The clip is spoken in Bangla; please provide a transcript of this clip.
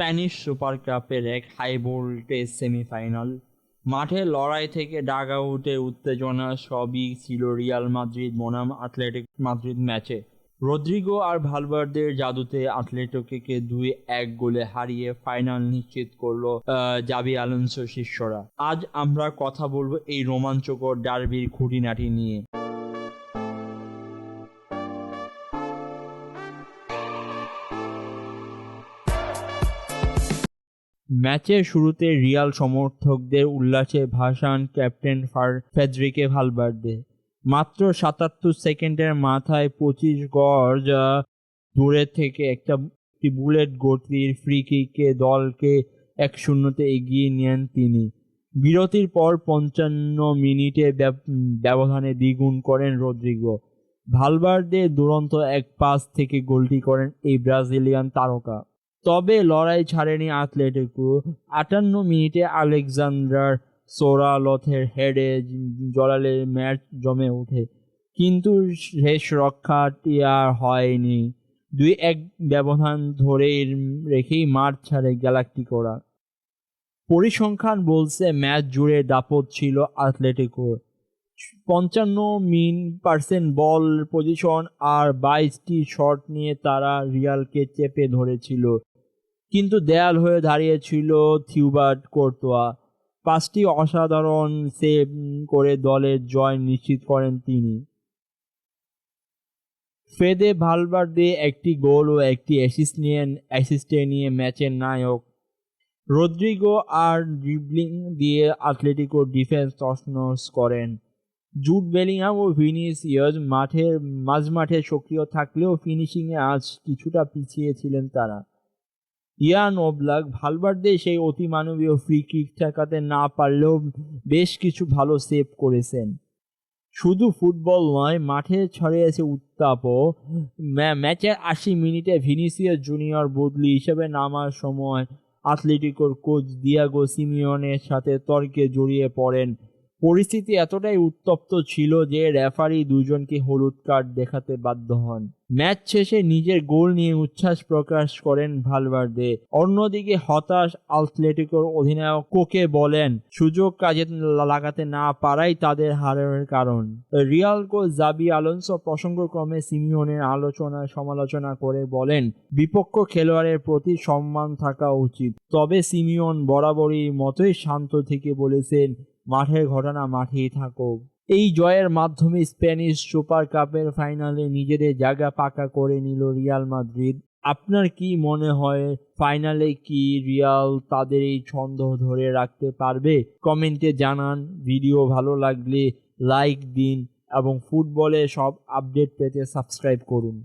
স্প্যানিশ সুপার কাপের এক হাই ভোল্টেজ সেমিফাইনাল। মাঠের লড়াই থেকে ডাগআউটের উত্তেজনা সবই ছিল রিয়াল মাদ্রিদ বনাম অ্যাটলেটিক মাদ্রিদ ম্যাচে। রদ্রিগো আর ভালভার্দের জাদুতে অ্যাটলেটিকোকে 2-1 গোলে হারিয়ে ফাইনাল নিশ্চিত করল জাবি আলোনসোর শিষ্যরা। আজ আমরা কথা বলবো এই রোমাঞ্চকর ডার্বির খুঁটিনাটি নিয়ে। ম্যাচের শুরুতে রিয়াল সমর্থকদের উল্লাসে ভাসান ক্যাপ্টেন ফেদরিকো ভালভার্দে। মাত্র ৭৭ সেকেন্ডের মাথায় ২৫ গজ দূরে থেকে একটি বুলেট গতির ফ্রি কিকে দলকে ১-০ এগিয়ে নেন তিনি। বিরতির পর ৫৫ মিনিটে ব্যবধানে দ্বিগুণ করেন রদ্রিগো। ভালভার্দে দুরন্ত এক পাস থেকে গোলটি করেন এই ব্রাজিলিয়ান তারকা। তবে লড়াই ছাড়েনি অ্যাটলেটিকো। ৫৮ মিনিটে আলেক্সান্ডার সোরালথের হেডে জড়ালে ম্যাচ জমে ওঠে, কিন্তু শেষ রক্ষাটি আর হয়নি। ২-১ ব্যবধান ধরে রেখেই মাঠ ছাড়ে গ্যালাক্টিকোরা। পরিসংখ্যান বলছে ম্যাচ জুড়ে দাপট ছিল অ্যাটলেটিকোর। ৫৫% বল পজিশন আর ২২টি শট নিয়ে তারা রিয়ালকে চেপে ধরেছিল, কিন্তু দেয়াল হয়ে দাঁড়িয়েছিল থিবাউট কোর্তোয়া। ৫টি অসাধারণ সেভ করে দলের জয় নিশ্চিত করেন তিনি। ফেদে ভালভার্দে একটি গোল ও একটি অ্যাসিস্টে নিয়ে ম্যাচের নায়ক। রদ্রিগো আর ড্রিবলিং দিয়ে অ্যাটলেটিকোর ডিফেন্স তছনছ করেন। জুড বেলিংহাম ও ভিনিসিয়াস মাঝমাঠে সক্রিয় থাকলেও ফিনিশিংয়ে আজ কিছুটা পিছিয়ে ছিলেন তারা। ইয়ান ওব্লাক ভালভার্দে সেই অতিমানবীয় ফ্রি কিক ঠেকাতে না পারলেও বেশ কিছু ভালো সেভ করেছেন। শুধু ফুটবল নয়, মাঠে ছড়িয়েছে উত্তাপও। ম্যাচের ৮০ মিনিটে ভিনিসিয়াস জুনিয়র বদলি হিসেবে নামার সময় অ্যাটলেটিকোর কোচ দিয়েগো সিমিওনের সাথে তর্কে জড়িয়ে পড়েন। পরিস্থিতি এতটাই উত্তপ্ত ছিল যে রেফারি দুজনকে হলুদ কার্ড দেখাতে বাধ্য হন। ম্যাচ শেষে নিজের গোল নিয়ে উচ্ছ্বাস প্রকাশ করেন ভালভার্দে। অন্যদিকে হতাশ অ্যাটলেটিকোর অধিনায়ক কোকে বলেন, সুযোগ কাজে লাগাতে না পারাই তাদের হারের কারণ। রিয়াল কোচ জাবি আলোনসো প্রসঙ্গক্রমে সিমিওনের সমালোচনা করে বলেন, বিপক্ষ খেলোয়াড়ের প্রতি সম্মান থাকা উচিত। তবে সিমিওন বরাবরই মতোই শান্ত থেকে বলেছেন, মাঠের ঘটনা মাঠেই থাকুক। এই জয়ের মাধ্যমে স্প্যানিশ সুপার কাপের ফাইনালে নিজেদের জায়গা পাকা করে নিল রিয়াল মাদ্রিদ। আপনার কি মনে হয়, ফাইনালে কি রিয়াল তাদের এই ছন্দ ধরে রাখতে পারবে? কমেন্টে জানান। ভিডিও ভালো লাগলে লাইক দিন এবং ফুটবলের সব আপডেট পেতে সাবস্ক্রাইব করুন।